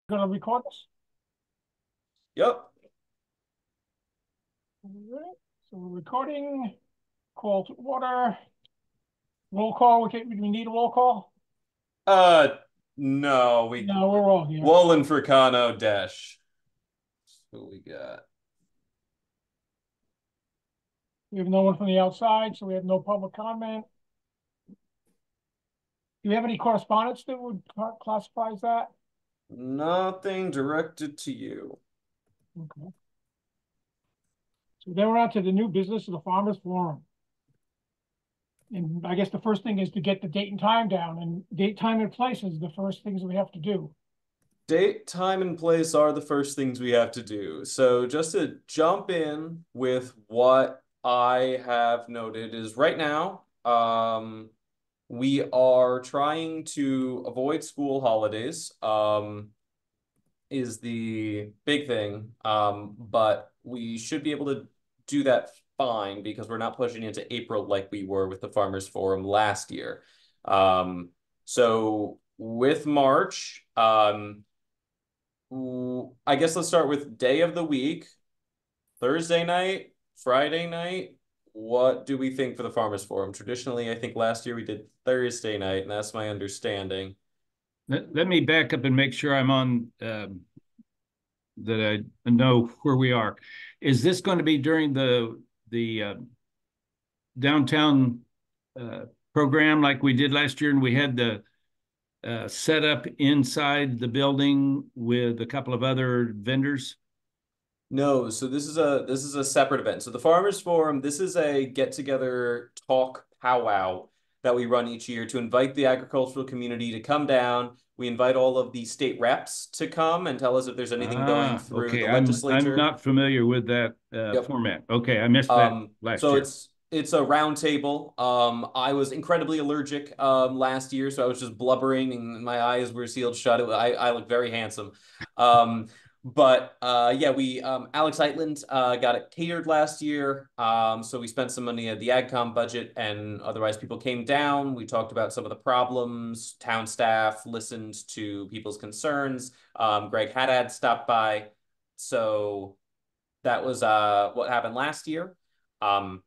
Gonna record this? Yep. All right. So we're recording. Call to order. Roll call. We need a roll call? Uh, no, we No, we're all here. Wolin Fricano Dash. Who we got? We have no one from the outside, so we have no public comment. Do we have any correspondence that would classify as that? Nothing directed to you. Okay. So then we're on to the new business of the Farmers Forum. And I guess the first thing is to get the date and time down, and date, time, and place is the first things we have to do. Date, time, and place are the first things we have to do. So just to jump in with what I have noted is right now, we are trying to avoid school holidays, is the big thing. But we should be able to do that fine because we're not pushing into April like we were with the Farmers Forum last year. So with March, I guess let's start with day of the week, Thursday night, Friday night. What do we think for the Farmers Forum? Traditionally, I think last year we did Thursday night, and that's my understanding. Let me back up and make sure I'm on, that I know where we are. Is this going to be during the downtown program like we did last year, and we had the set up inside the building with a couple of other vendors? No, so this is a separate event. So the Farmers Forum, this is a get together talk powwow that we run each year to invite the agricultural community to come down. We invite all of the state reps to come and tell us if there's anything going through the Okay. I'm legislature. not familiar with that Yep. format. Okay, I missed that last So year. it's a round table. I was incredibly allergic last year, so I was just blubbering and my eyes were sealed shut. I look very handsome. But yeah, we Alex Eitland got it catered last year. So we spent some money at the AgCom budget, and otherwise people came down. We talked about some of the problems. Town staff listened to people's concerns. Greg Haddad stopped by. So that was what happened last year. Um,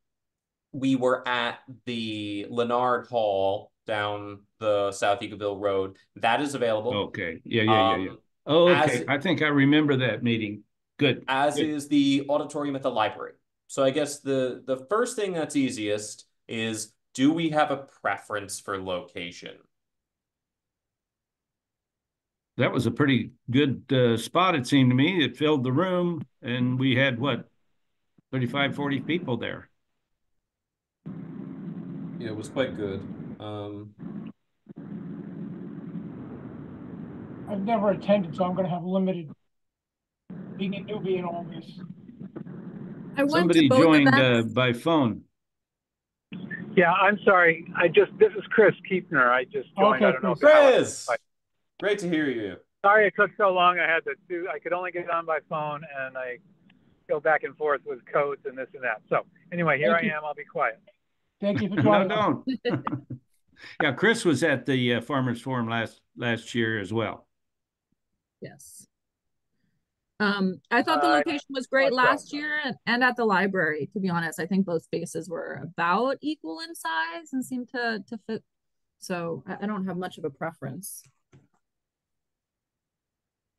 we were at the Leonard Hall down the South Eagleville Road. That is available. Okay. Yeah. Um, Oh, as okay. I think I remember that meeting. Good. as Good. is the auditorium at the library. So I guess the first thing that's easiest is, do we have a preference for location? That was a pretty good spot, it seemed to me. It filled the room, and we had what, 35, 40 people there. Yeah, it was quite good. I've never attended, so I'm gonna have limited, being a newbie in all this. I went to Somebody both joined events. by phone. Yeah, I'm sorry. This is Chris Keepner. I just joined. Okay, I don't know Chris. if Chris, great to hear you. sorry it took so long. I could only get on by phone and I go back and forth with codes and this and that. So anyway, here I am. I'll be quiet. Thank you for No, joining. don't. Yeah, Chris was at the Farmers Forum last year as well. Yes. I thought the location was great last year and at the library, to be honest. I think both spaces were about equal in size and seemed to fit. So I don't have much of a preference.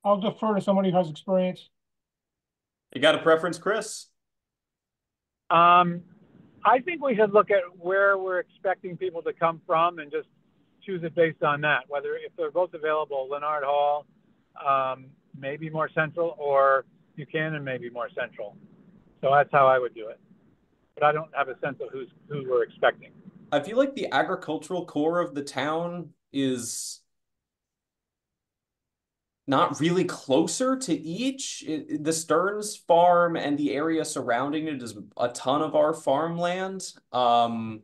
I'll defer to somebody who has experience. You got a preference, Chris? I think we should look at where we're expecting people to come from and just choose it based on that. Whether if they're both available, Leonard Hall, maybe more central, or Buchanan maybe more central. So that's how I would do it. But I don't have a sense of who we're expecting. I feel like the agricultural core of the town is not really closer to each. The Stearns farm and the area surrounding it is a ton of our farmland. And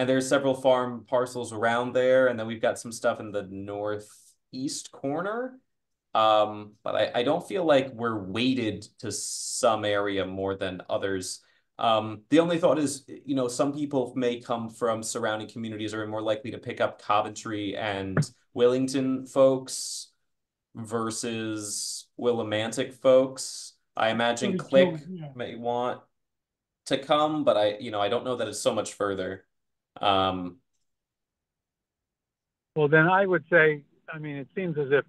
there's several farm parcels around there. And then we've got some stuff in the northeast corner. But I don't feel like we're weighted to some area more than others. The only thought is, some people may come from surrounding communities or are more likely to pick up Coventry and Wellington folks. versus Willimantic folks. I imagine 32, Click yeah. may want to come, but I don't know that it's so much further. Well, then I would say, I mean, it seems as if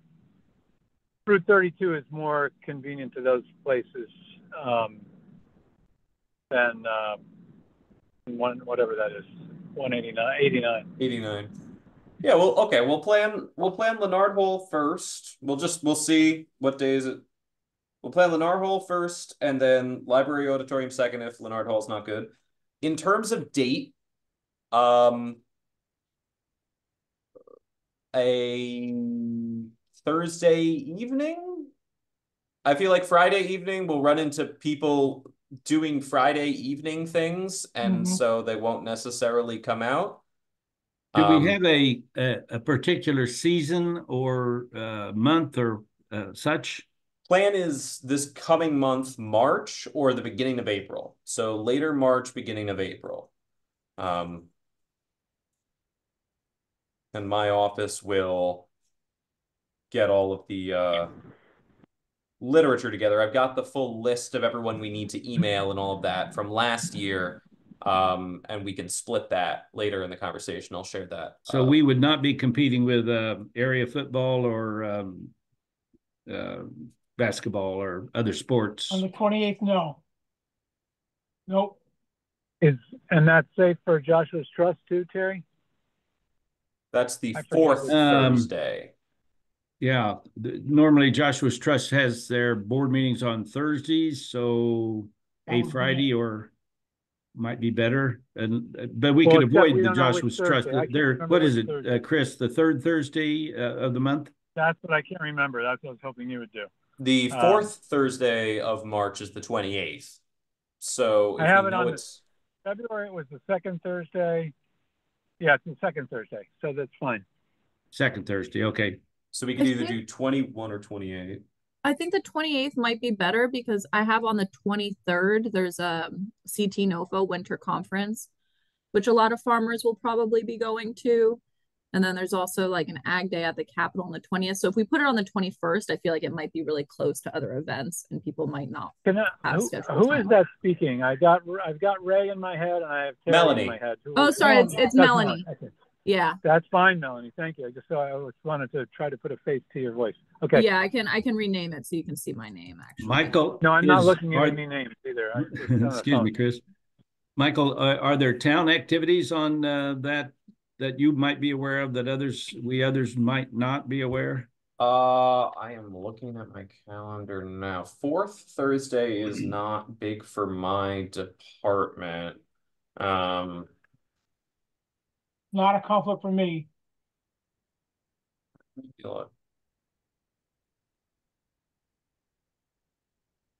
Route 32 is more convenient to those places than whatever that is, 89. 89. Yeah, well, okay, we'll plan Leonard Hall first. We'll see what days it. We'll plan Leonard Hall first, and then Library Auditorium second if Leonard Hall's not good. In terms of date, a Thursday evening. I feel like Friday evening we'll run into people doing Friday evening things, and so they won't necessarily come out. Do we have a particular season or month or such? Plan is this coming month, March, or the beginning of April. So later March, beginning of April. And my office will get all of the literature together. I've got the full list of everyone we need to email and all of that from last year. And we can split that later in the conversation. I'll share that. So we would not be competing with area football or basketball or other sports. On the 28th, no. Nope. And that's safe for Joshua's Trust too, Terry? That's the I forget. fourth Thursday. Yeah, normally Joshua's Trust has their board meetings on Thursdays, so a Friday or might be better. But we could avoid the Joshua's Trust. What is it, Chris? The third Thursday of the month? That's what I can't remember. That's what I was hoping you would do. The fourth Thursday of March is the 28th. So if I have we it know on it's February. It was the second Thursday. Yeah, it's the second Thursday, so that's fine. Second Thursday, okay. So we could either do 21 or 28. I think the 28th might be better because I have on the 23rd, there's a CT NOFA winter conference, which a lot of farmers will probably be going to. And then there's also like an ag day at the Capitol on the 20th. So if we put it on the 21st, I feel like it might be really close to other events and people might not have scheduled who time. is that speaking? I've got Ray in my head and I have Terry Melanie. in my head. Oh, sorry, it's Melanie. Okay. Yeah. That's fine, Melanie. Thank you. I just wanted to try to put a face to your voice. Okay. Yeah, I can rename it so you can see my name actually. Michael. No, I'm not looking at any names either. Excuse me, Chris. Michael, are there town activities on that you might be aware of that others might not be aware? I am looking at my calendar now. Fourth Thursday is not big for my department. Not a conflict for me.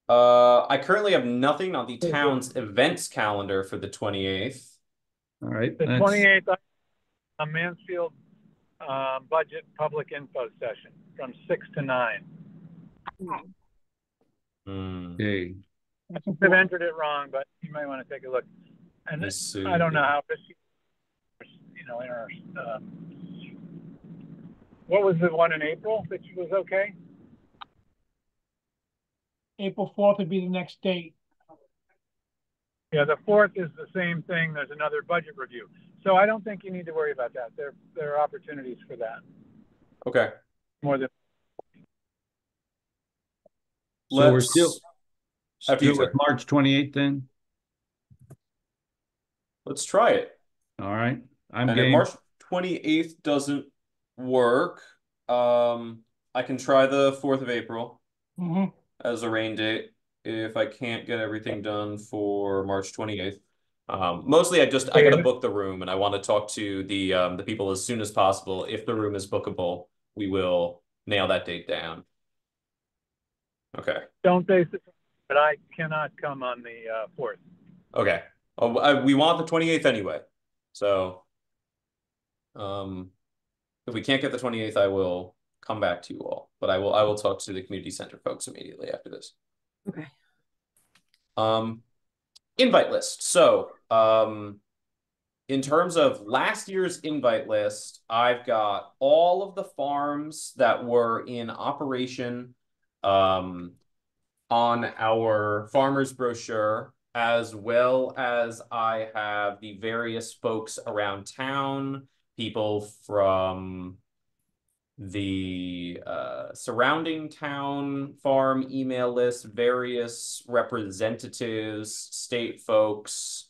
I currently have nothing on the town's events calendar for the 28th. All right. The 28th, a Mansfield budget public info session from 6 to 9. Okay. I've entered it wrong, but you might want to take a look. And I don't know how this, in our, what was the one in April that was okay? April 4th would be the next date. Yeah, the 4th is the same thing. There's another budget review. So I don't think you need to worry about that. There are opportunities for that. Okay. More than. So we're still with March 28th then? Let's try it. All right. And if March 28th doesn't work, I can try the 4th of April as a rain date if I can't get everything done for March 28th. Mostly I got to book the room and I want to talk to the people as soon as possible. If the room is bookable, we will nail that date down. Okay. Don't base it, but I cannot come on the 4th. Okay. We want the 28th anyway. So if we can't get the 28th, I will come back to you all. But I will talk to the community center folks immediately after this. Okay. Invite list. So in terms of last year's invite list, I've got all of the farms that were in operation on our farmers brochure, as well as I have the various folks around town, people from the surrounding town farm email list, various representatives, state folks,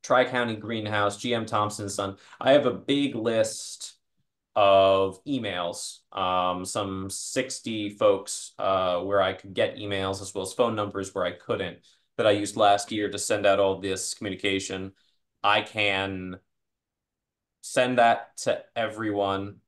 Tri-County Greenhouse, GM Thompson's Son. I have a big list of emails, some 60 folks where I could get emails, as well as phone numbers where I couldn't, that I used last year to send out all this communication. I can send that to everyone.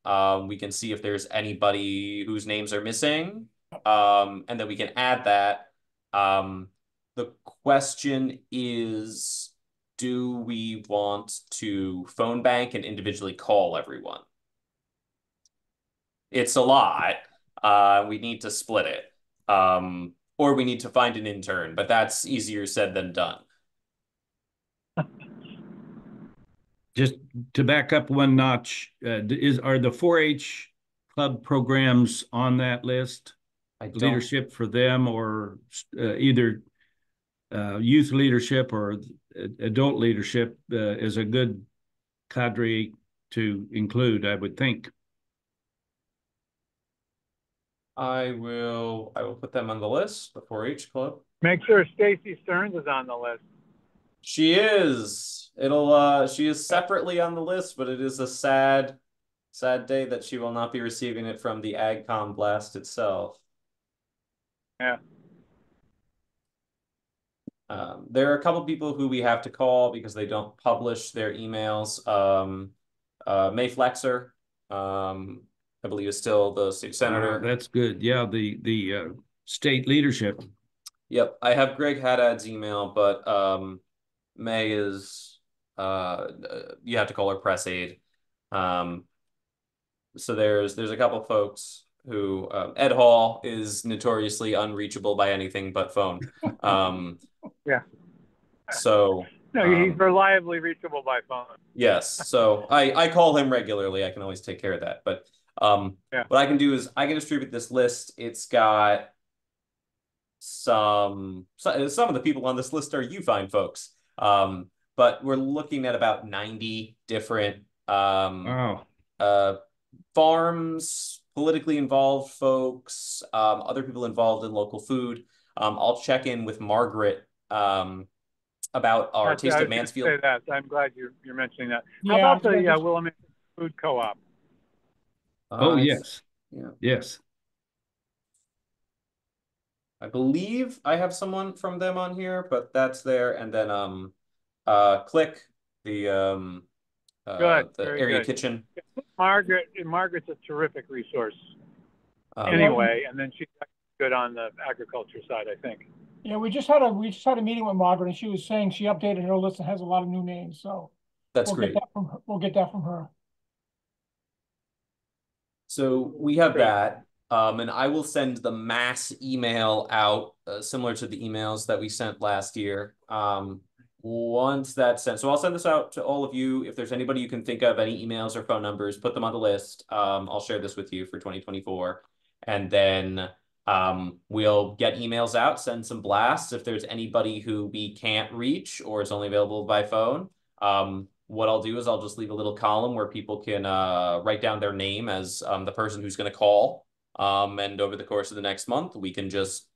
We can see if there's anybody whose names are missing, and then we can add that. The question is, do we want to phone bank and individually call everyone? It's a lot. We need to split it. Or we need to find an intern, but that's easier said than done. Just to back up one notch, are the 4-H club programs on that list? I don't, Leadership for them, or either youth leadership or adult leadership is a good cadre to include, I would think. I will put them on the list, the 4-H club. Make sure Stacy Stearns is on the list. She is. She is separately on the list, but it is a sad day that she will not be receiving it from the AgCom blast itself. Yeah. There are a couple people who we have to call because they don't publish their emails. May Flexer, I believe, is still the state senator. That's good. Yeah, the state leadership. Yep, I have Greg Haddad's email, but May is you have to call her press aide. So there's a couple folks who Ed Hall is notoriously unreachable by anything but phone. Yeah. So no, he's reliably reachable by phone. Yes, so I call him regularly. I can always take care of that. But yeah. What I can do is I can distribute this list. It's got some of the people on this list are you fine folks. But we're looking at about 90 different farms, politically involved folks, other people involved in local food. I'll check in with Margaret about our Taste of Mansfield. Say that. I'm glad you're mentioning that. How about the Willamette Food Co-op? Oh, yes. Yeah. Yes. I believe I have someone from them on here, but that's there. And then Click, the area kitchen. Margaret's a terrific resource. Anyway, and then she's good on the agriculture side, I think. Yeah, we just had a meeting with Margaret, and she was saying she updated her list and has a lot of new names. So that's great. We'll get that from her. So we have that, and I will send the mass email out, similar to the emails that we sent last year. Once that's sent, so I'll send this out to all of you. If there's anybody you can think of, any emails or phone numbers, put them on the list. I'll share this with you for 2024, and then we'll get emails out, send some blasts. If there's anybody who we can't reach or is only available by phone, what I'll do is I'll just leave a little column where people can write down their name as the person who's going to call. And over the course of the next month, we can just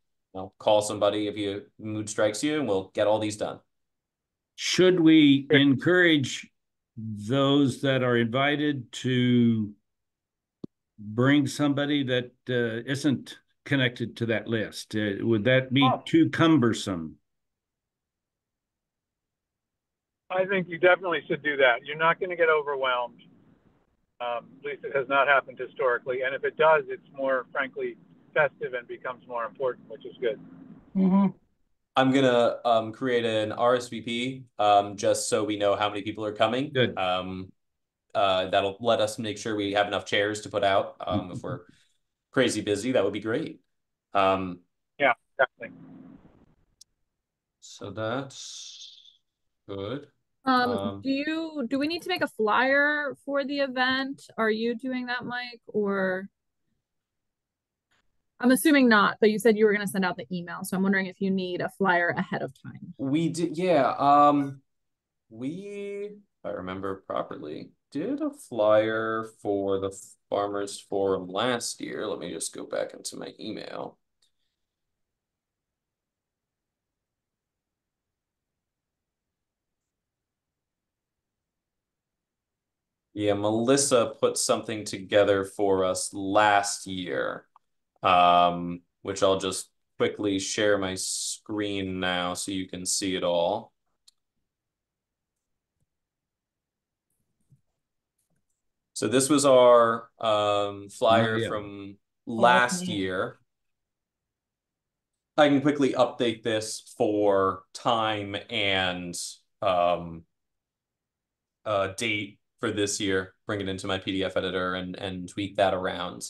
call somebody if mood strikes you, and we'll get all these done. Should we encourage those that are invited to bring somebody that isn't connected to that list? Would that be too cumbersome? I think you definitely should do that. You're not going to get overwhelmed. At least it has not happened historically. And if it does, it's more, frankly, festive and becomes more important, which is good. Mm-hmm. I'm going to create an RSVP just so we know how many people are coming. Good. That'll let us make sure we have enough chairs to put out. If we're crazy busy, that would be great. Yeah, definitely. So that's good. Do we need to make a flyer for the event? Are you doing that, Mike? Or I'm assuming not, but you said you were going to send out the email. So I'm wondering if you need a flyer ahead of time. We did, yeah. We, if I remember properly, did a flyer for the Farmers Forum last year. Let me just go back into my email. Yeah, Melissa put something together for us last year, which I'll just quickly share my screen now so you can see it all. So this was our flyer from last year. I can quickly update this for time and date for this year, bring it into my PDF editor and tweak that around.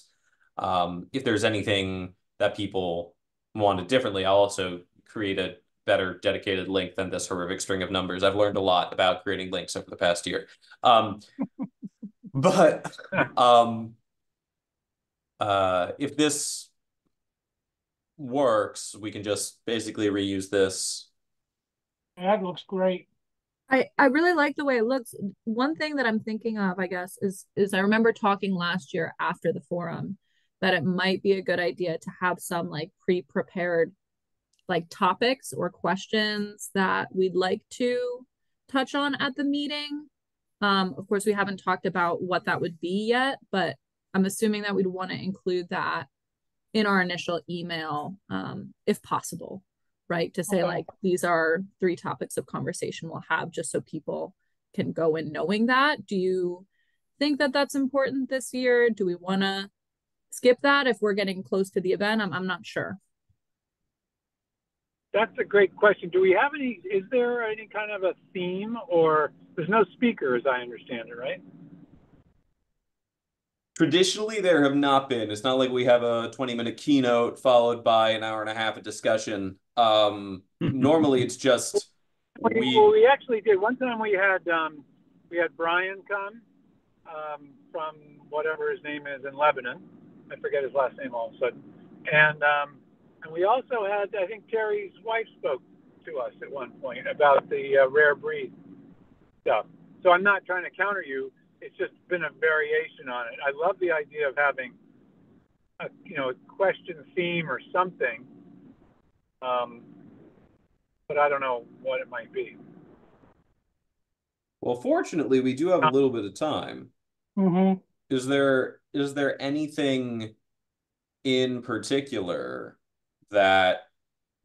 If there's anything that people wanted differently, I'll also create a better dedicated link than this horrific string of numbers. I've learned a lot about creating links over the past year. But if this works, we can just basically reuse this. That looks great. I really like the way it looks. One thing that I'm thinking of, I guess, is I remember talking last year after the forum that it might be a good idea to have some like pre-prepared like topics or questions that we'd like to touch on at the meeting. Of course, we haven't talked about what that would be yet, but I'm assuming that we'd want to include that in our initial email, if possible, right? To say like, these are 3 topics of conversation we'll have just so people can go in knowing that. Do you think that that's important this year? Do we want to skip that if we're getting close to the event? I'm not sure. That's a great question. Do we have any, is there any kind of a theme, or there's no speaker as I understand it, right? Traditionally, there have not been. It's not like we have a 20-minute keynote followed by an hour and a half of discussion. Normally, it's just we actually did. One time we had Brian come from whatever his name is in Lebanon. I forget his last name all of a sudden. And we also had, I think Terry's wife spoke to us at one point about the rare breed stuff. So I'm not trying to counter you. It's just been a variation on it. I love the idea of having a question theme or something, but I don't know what it might be. Well, fortunately, we do have a little bit of time. Mm-hmm. Is there anything in particular that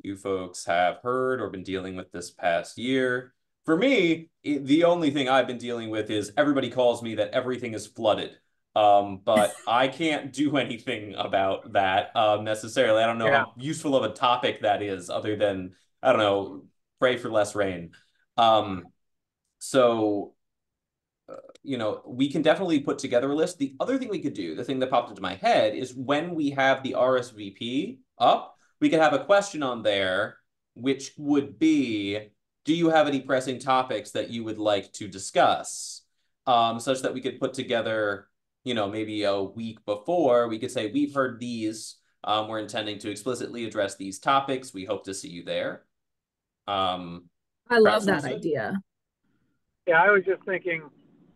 you folks have heard or been dealing with this past year? For me, the only thing I've been dealing with is everybody calls me that everything is flooded. But I can't do anything about that necessarily. I don't know how useful of a topic that is, other than, I don't know, pray for less rain. So we can definitely put together a list. The other thing we could do, the thing that popped into my head, is when we have the RSVP up, we could have a question on there, which would be, do you have any pressing topics that you would like to discuss? Such that we could put together, maybe a week before, we could say, we've heard these. We're intending to explicitly address these topics. We hope to see you there. I love that idea. Yeah, I was just thinking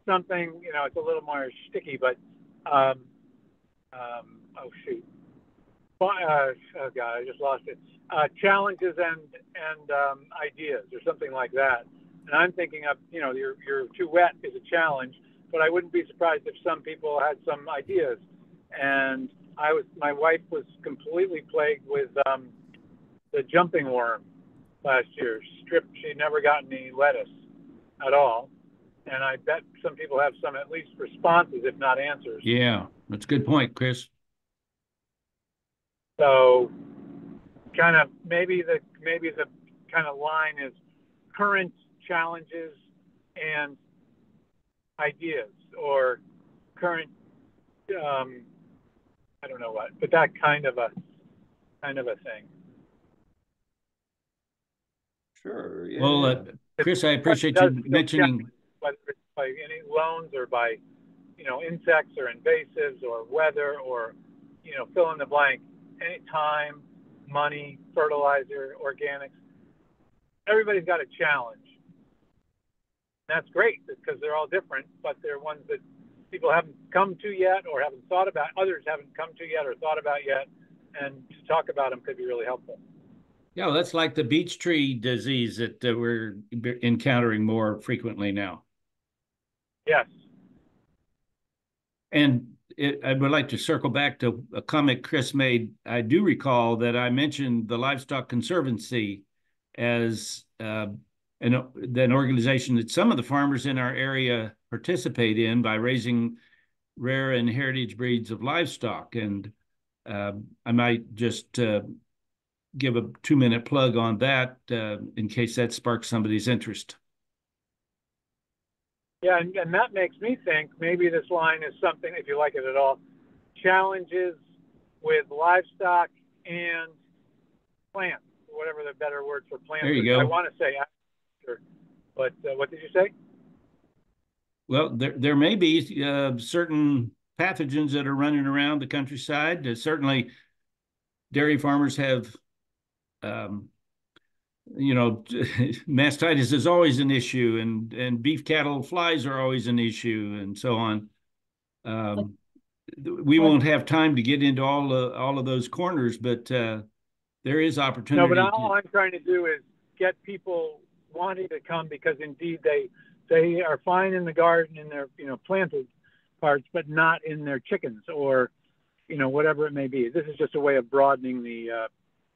something, it's a little more sticky, but, oh shoot. Oh God, I just lost it. Challenges and ideas or something like that. And I'm thinking of, you're too wet is a challenge, but I wouldn't be surprised if some people had some ideas. And my wife was completely plagued with the jumping worm last year. She never got any lettuce at all. And I bet some people have some at least responses, if not answers. Yeah, that's a good point, Chris. So kind of maybe the kind of line is current challenges and ideas, or current I don't know what, but that kind of a thing. Sure. Yeah. Well, Chris, I appreciate Does you feel mentioning. challenging, whether it's by any loans or by, insects or invasives or weather or, fill in the blank, any time, money, fertilizer, organics. Everybody's got a challenge. That's great because they're all different, but they're ones that people haven't come to yet or haven't thought about, others haven't come to yet or thought about yet. And to talk about them could be really helpful. Yeah, well, that's like the beech tree disease that we're encountering more frequently now. Yes. And I would like to circle back to a comment Chris made. I do recall that I mentioned the Livestock Conservancy as an organization that some of the farmers in our area participate in by raising rare and heritage breeds of livestock. And I might just give a 2-minute plug on that in case that sparks somebody's interest. Yeah, and that makes me think maybe this line is something, if you like it at all, challenges with livestock and plants, whatever the better word for plants. There you go. I want to say agriculture, but what did you say? Well, there may be certain pathogens that are running around the countryside. Certainly, dairy farmers have, mastitis is always an issue, and beef cattle flies are always an issue, and so on. We won't have time to get into all of those corners, but there is opportunity. No, but all I'm trying to do is get people wanting to come because indeed they are fine in the garden in their planted parts, but not in their chickens or whatever it may be. This is just a way of broadening the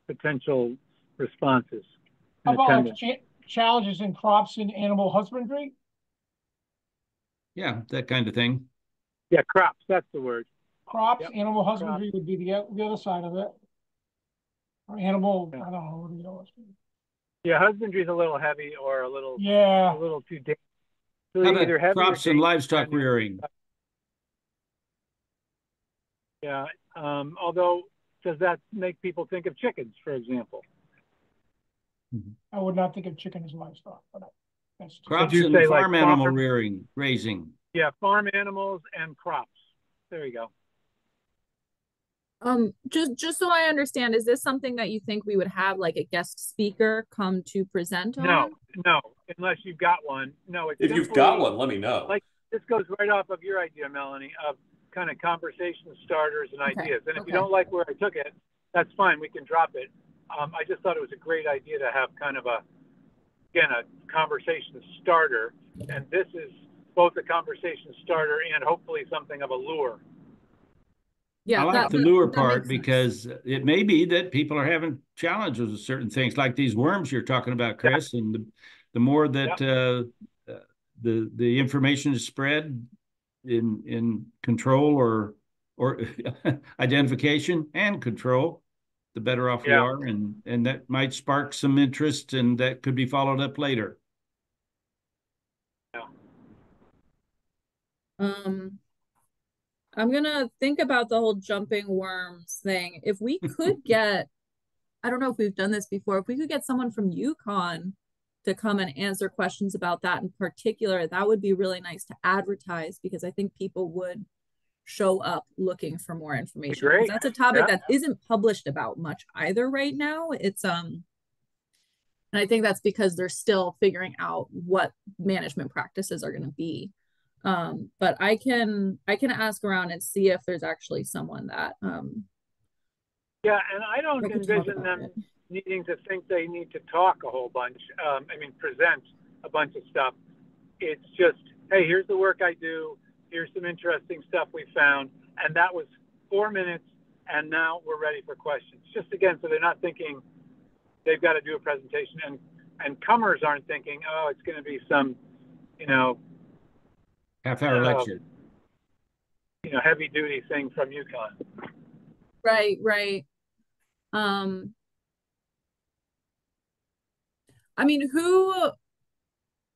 potential responses. How about like challenges in crops and animal husbandry? Yeah, that kind of thing. Yeah, crops, that's the word. Crops, Yep. animal husbandry would be the other side of it. Or animal, I don't know, what do you know? Yeah, husbandry is a little heavy or a little too dangerous. So How about either heavy crops and livestock rearing? Yeah, although does that make people think of chickens, for example? I would not think of chicken as livestock, but that's crops and say farm like animal raising. Yeah, farm animals and crops. There you go. Just so I understand, is this something that you think we would have like a guest speaker come to present on? No, unless you've got one. No, it's If you've got one, let me know. Like this goes right off of your idea, Melanie, of kind of conversation starters and ideas. And if you don't like where I took it, that's fine. We can drop it. I just thought it was a great idea to have kind of a conversation starter. And this is both a conversation starter and hopefully something of a lure. Yeah, I like the lure part because it may be that people are having challenges with certain things like these worms you're talking about, Chris. And the more that the information is spread in control or identification and control, the better off we are, and that might spark some interest, and that could be followed up later. I'm gonna think about the whole jumping worms thing. If we could get, I don't know if we've done this before, if we could get someone from UConn to come and answer questions about that in particular, that would be really nice to advertise because I think people would show up looking for more information. That's a topic that isn't published about much either right now. It's and I think that's because they're still figuring out what management practices are going to be. But I can ask around and see if there's actually someone that yeah, and I don't envision them needing to think they need to talk a whole bunch. Present a bunch of stuff. It's just, hey, here's the work I do. Here's some interesting stuff we found. And that was 4 minutes, and now we're ready for questions. Just again, so they're not thinking they've got to do a presentation. And comers aren't thinking, oh, it's going to be some, half-hour lecture. Heavy-duty thing from UConn. Right.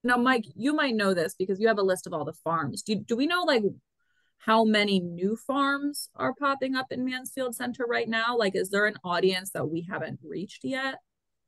Now, Mike, you might know this because you have a list of all the farms. Do we know like how many new farms are popping up in Mansfield Center right now? Like, is there an audience that we haven't reached yet?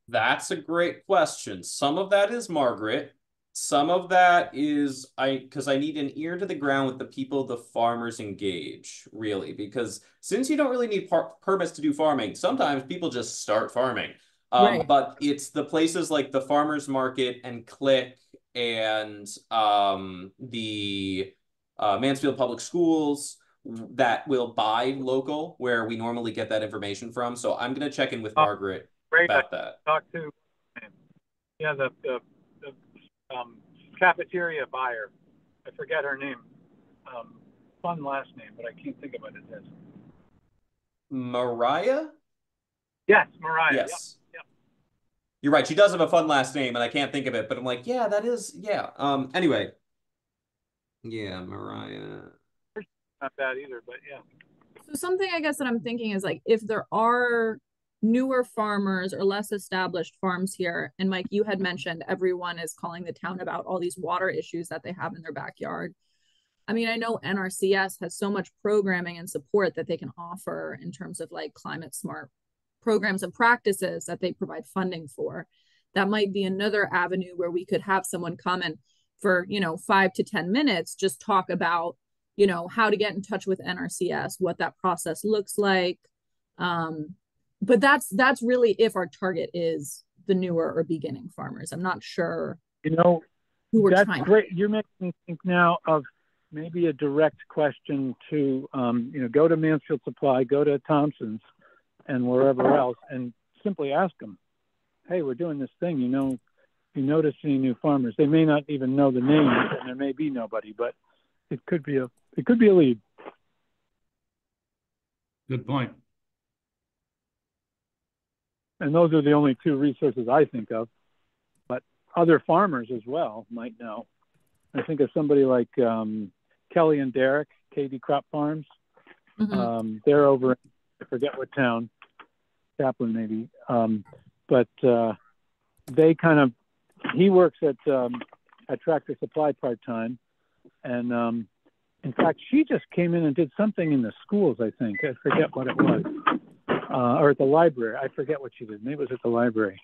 That's a great question. Some of that is Margaret. Some of that is because I need an ear to the ground with the people the farmers engage, really, because since you don't really need permits to do farming, sometimes people just start farming. Right. But it's the places like the farmers market and Click and the Mansfield Public Schools that will buy local, where we normally get that information from. So I'm going to check in with Margaret Great. I about that. talked to, yeah, the cafeteria buyer. I forget her name. Fun last name, but I can't think of what it is. Mariah? Yes, Mariah. Yes. Yep. You're right. She does have a fun last name, and I can't think of it, but I'm like, yeah, that is, yeah. Anyway. Yeah, Mariah. Not bad either, but yeah. So something I guess that I'm thinking is like if there are newer farmers or less established farms here, and Mike, you had mentioned everyone is calling the town about all these water issues that they have in their backyard. I mean, I know NRCS has so much programming and support that they can offer in terms of like climate smart programs and practices that they provide funding for. That might be another avenue where we could have someone come and for, 5 to 10 minutes, just talk about, how to get in touch with NRCS, what that process looks like. But that's really if our target is the newer or beginning farmers. I'm not sure. Who we're that's trying. Great. You're making me think now of maybe a direct question to, go to Mansfield Supply, go to Thompson's and wherever else, and simply ask them, hey, we're doing this thing, you notice any new farmers? They may not even know the names, and there may be nobody, but it could be a lead. Good point. And those are the only two resources I think of, but other farmers as well might know. I think of somebody like Kelly and Derek, KD Crop Farms. Mm-hmm. They're over in, I forget what town, Chaplin maybe. But they he works at Tractor Supply part-time. And in fact, she just came in and did something in the schools, I think. I forget what it was. Or at the library. I forget what she did. Maybe it was at the library.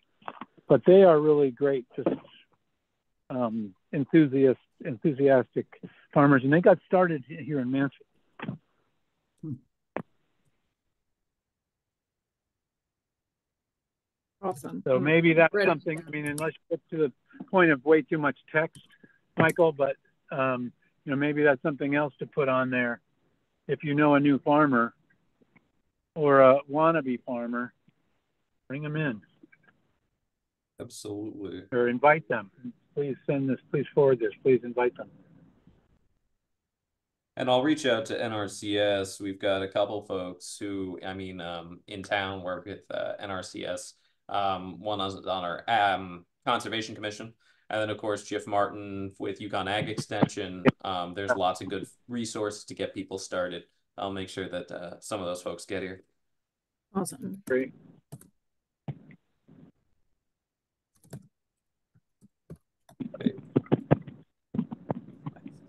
But they are really great, just enthusiastic farmers. And they got started here in Mansfield. Awesome. So maybe that's something, I mean, unless you get to the point of way too much text, Michael, but, maybe that's something else to put on there. If you know a new farmer or a wannabe farmer, bring them in. Absolutely. Or invite them. Please send this, please forward this, please invite them. And I'll reach out to NRCS. We've got a couple folks who, in town work with NRCS. One on our Conservation Commission. And then, of course, Jeff Martin with Yukon Ag Extension. There's lots of good resources to get people started. I'll make sure that some of those folks get here. Awesome. Great.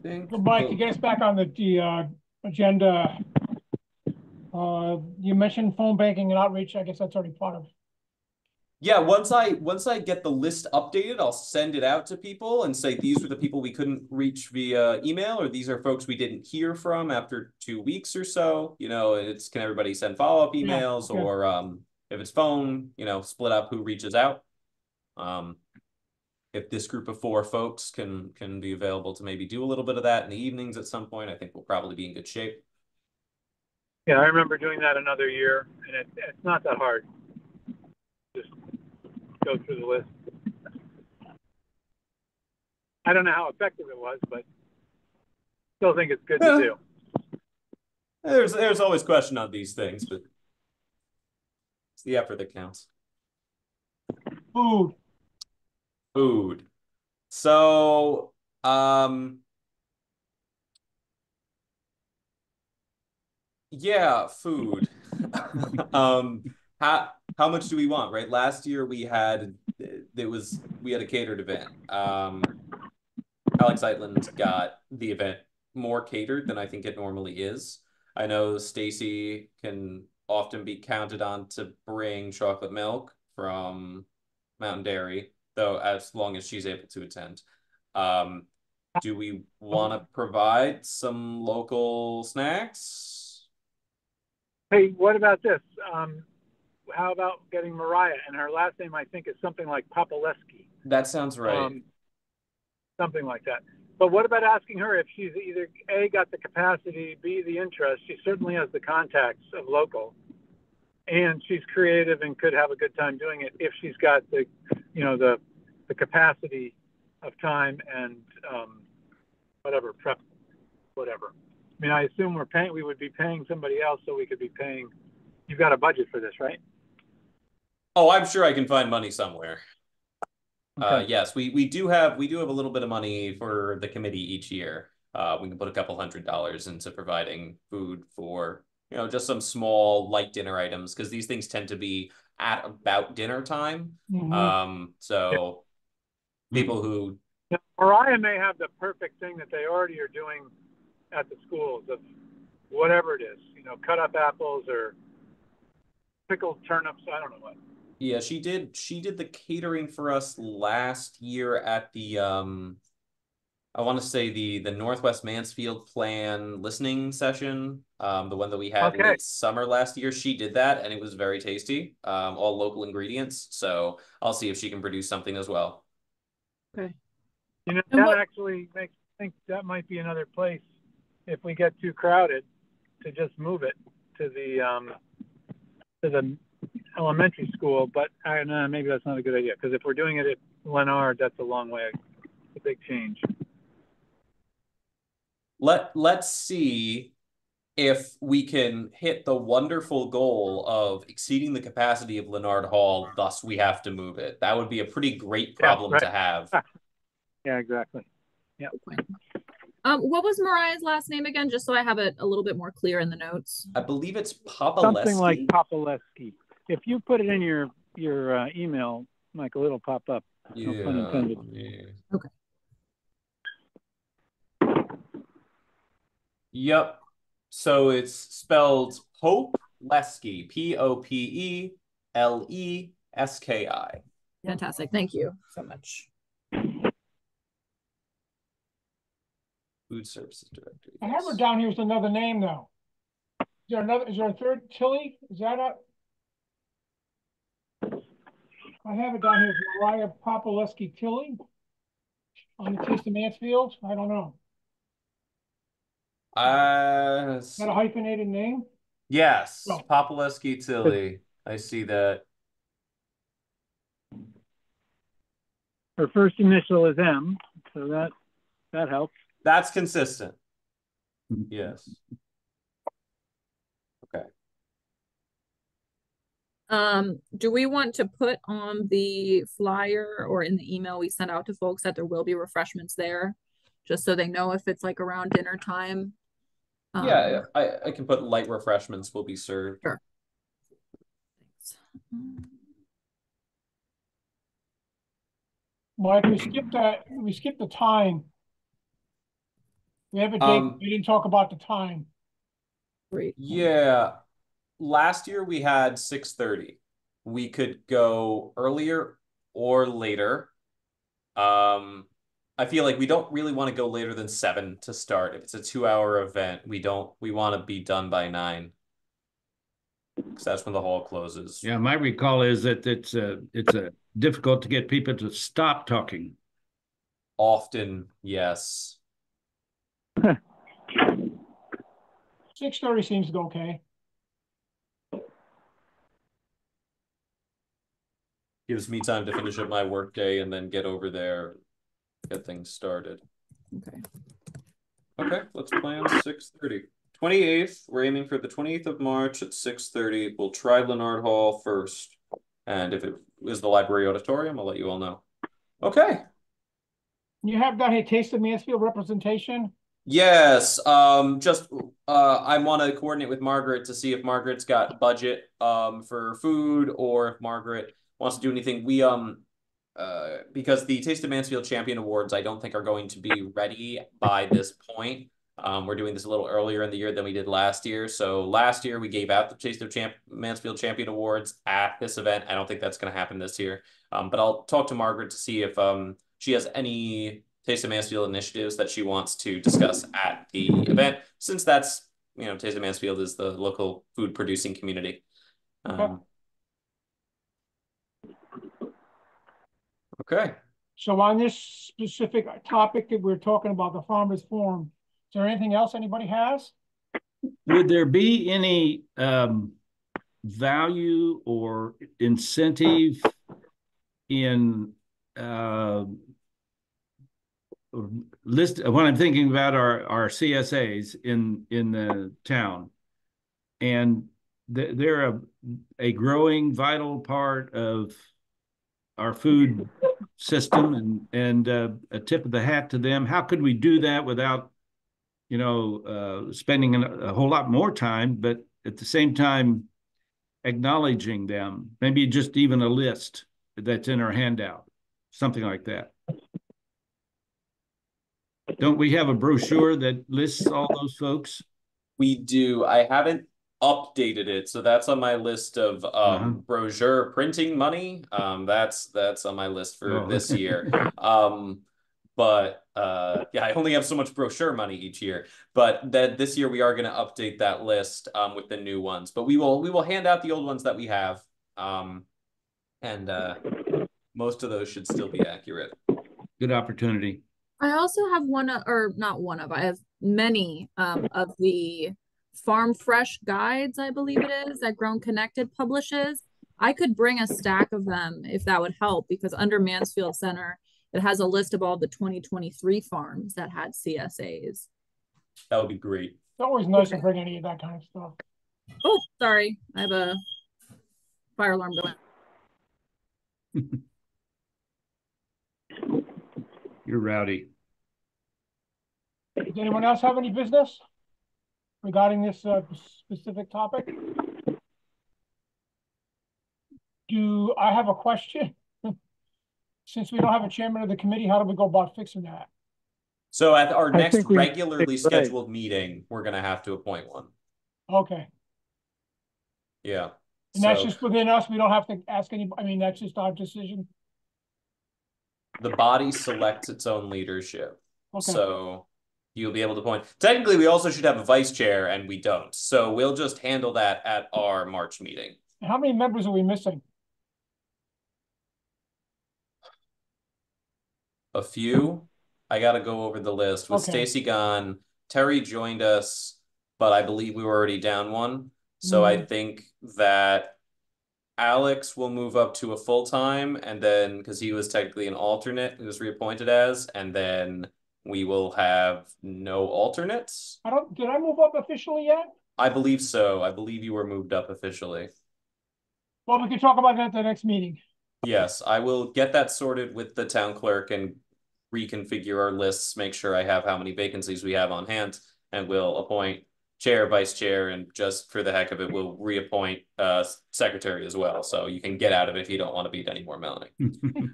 So Mike, to get us back on the agenda, you mentioned phone banking and outreach. I guess that's already part of. Yeah, once I get the list updated, I'll send it out to people and say these are the people we couldn't reach via email, or these are folks we didn't hear from after 2 weeks or so. It's can everybody send follow-up emails, yeah. Or if it's phone, split up who reaches out. If this group of 4 folks can be available to maybe do a little bit of that in the evenings at some point, I think we'll probably be in good shape. Yeah, I remember doing that another year, and it's not that hard. Just go through the list. I don't know how effective it was, but still think it's good to do. There's always question on these things, but it's the effort that counts. Food. So, yeah, food. How much do we want, right? Last year we had a catered event. Alex Eitland got the event more catered than I think it normally is. I know Stacy can often be counted on to bring chocolate milk from Mountain Dairy, though, as long as she's able to attend. Do we want to provide some local snacks? Hey, what about this? How about getting Mariah? And her last name, I think, is something like Popolewski. That sounds right. Something like that. But what about asking her if she's either A, got the capacity, B, the interest? She certainly has the contacts of local, and she's creative and could have a good time doing it if she's got the, you know, the capacity of time and whatever prep, whatever. I mean, I assume we would be paying somebody else, so we could be paying. You've got a budget for this, right? Oh, I'm sure I can find money somewhere. Okay. Yes, we do have a little bit of money for the committee each year. We can put a couple $100 into providing food for, you know, just some small light dinner items, because these things tend to be at about dinner time. So people who Yeah, Mariah may have the perfect thing that they already are doing at the schools of whatever it is, you know, cut up apples or pickled turnips. I don't know what. Yeah, she did the catering for us last year at the I want to say the Northwest Mansfield Plan listening session, the one that we had late summer last year. She did that, and it was very tasty. All local ingredients. So I'll see if she can produce something as well. Okay. You know, And that actually makes me think that might be another place, if we get too crowded, to just move it to the elementary school. But maybe that's not a good idea, because if we're doing it at Leonard, that's a long way, a big change. Let's see if we can hit the wonderful goal of exceeding the capacity of Leonard Hall, thus we have to move it. That would be a pretty great problem to have. Yeah, exactly. Yeah. What was Mariah's last name again, just so I have it a little bit more clear in the notes? I believe it's Popolewski. Something like Popolewski. If you put it in your email, Michael, it'll pop up. Yeah. No pun intended. Yeah. Okay. Yep. So it's spelled Popelewski, Popeleski. Fantastic. Thank you so much. Food Services Director. I have her down here as another name though. Is there a third Tilly? Is that a? I have it down here as Mariah Popolewski Tilly on the Taste of Mansfield. I don't know. Is that a hyphenated name? Yes, Oh. Popolewski Tilly. I see that. Her first initial is M, so that helps. That's consistent. Yes. Okay. Do we want to put on the flyer or in the email we send out to folks that there will be refreshments there, just so they know if it's like around dinner time? Yeah, I can put light refreshments will be served. Sure. Mike, we skipped the time. We have a date. We didn't talk about the time. Great. Yeah. Last year we had 6:30. We could go earlier or later. I feel like we don't really want to go later than 7 to start. If it's a 2-hour event, we want to be done by 9. Because that's when the hall closes. Yeah, my recall is that it's difficult to get people to stop talking. Often, yes. 6:30 seems to go okay. Gives me time to finish up my workday and then get over there, get things started. Okay. Okay, let's plan 6:30. 28th, we're aiming for the 28th of March at 6:30. We'll try Leonard Hall first. And if it is the library auditorium, I'll let you all know. Okay. You have got a Taste of Mansfield representation? Yes. I want to coordinate with Margaret to see if Margaret's got budget for food, or if Margaret wants to do anything. We because the Taste of Mansfield Champion Awards I don't think are going to be ready by this point. We're doing this a little earlier in the year than we did last year. So last year we gave out the Taste of Mansfield Champion Awards at this event. I don't think that's going to happen this year. But I'll talk to Margaret to see if she has any Taste of Mansfield initiatives that she wants to discuss at the event, since that's, Taste of Mansfield is the local food producing community. Okay. So on this specific topic that we're talking about, the Farmers Forum, is there anything else anybody has? Would there be any value or incentive in list when I'm thinking about our CSAs in the town, and they're a growing vital part of our food system, and a tip of the hat to them. How could we do that without spending a whole lot more time, but at the same time acknowledging them? Maybe just even a list that's in our handout, something like that. Don't we have a brochure that lists all those folks? We do. I haven't updated it, so that's on my list of brochure printing money. That's on my list for this year. But I only have so much brochure money each year. But this year we are going to update that list with the new ones. But we will hand out the old ones that we have, and most of those should still be accurate. Good opportunity. I also have I have many of the Farm Fresh guides, I believe it is, that Grown Connected publishes. I could bring a stack of them if that would help, because under Mansfield Center, it has a list of all the 2023 farms that had CSAs. That would be great. It's always nice to bring any of that kind of stuff. Oh, sorry. I have a fire alarm going. You're rowdy. Does anyone else have any business regarding this specific topic? I have a question? Since we don't have a chairman of the committee, how do we go about fixing that? So at our next regularly scheduled meeting, we're going to have to appoint one. Okay. Yeah. And that's just within us. We don't have to ask anybody. I mean, that's just our decision. The body selects its own leadership. Okay. So you'll be able to appoint. Technically, we also should have a vice chair, and we don't. So we'll just handle that at our March meeting. How many members are we missing? A few. I got to go over the list. With Stacy gone, Terry joined us, but I believe we were already down one. So I think that Alex will move up to a full-time, and then, because he was technically an alternate, he was reappointed as, and then we will have no alternates. Did I move up officially yet? I believe so. I believe you were moved up officially. Well, we can talk about that at the next meeting. Yes, I will get that sorted with the town clerk and reconfigure our lists, make sure I have how many vacancies we have on hand, and we'll appoint chair, vice chair, and just for the heck of it, we'll reappoint secretary as well. So you can get out of it if you don't want to be it anymore, Melanie.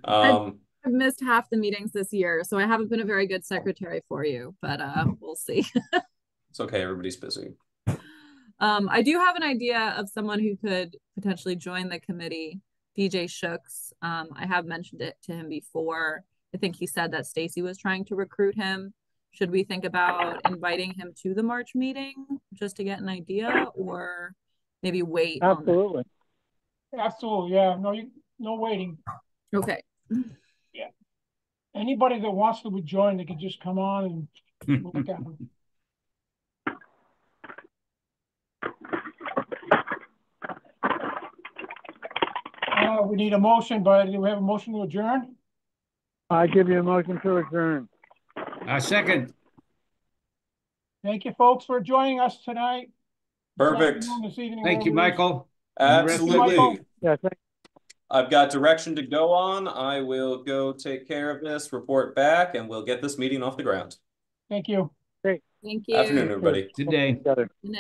I've missed half the meetings this year, so I haven't been a very good secretary for you, but we'll see. It's okay, everybody's busy. I do have an idea of someone who could potentially join the committee, DJ Shooks. I have mentioned it to him before. I think he said that Stacy was trying to recruit him. Should we think about inviting him to the March meeting just to get an idea, or maybe wait? Absolutely. Absolutely, yeah. No waiting. Okay. Yeah. Anybody that wants to join, they can just come on and look at them. We need a motion, but do we have a motion to adjourn? I give you a motion to adjourn. Second. Thank you, folks, for joining us tonight. Perfect. This evening. Thank you, Michael. Absolutely. Yeah, I've got direction to go on. I will go take care of this, report back, and we'll get this meeting off the ground. Thank you. great. Thank you. Afternoon, everybody. Good day. Together. Good night.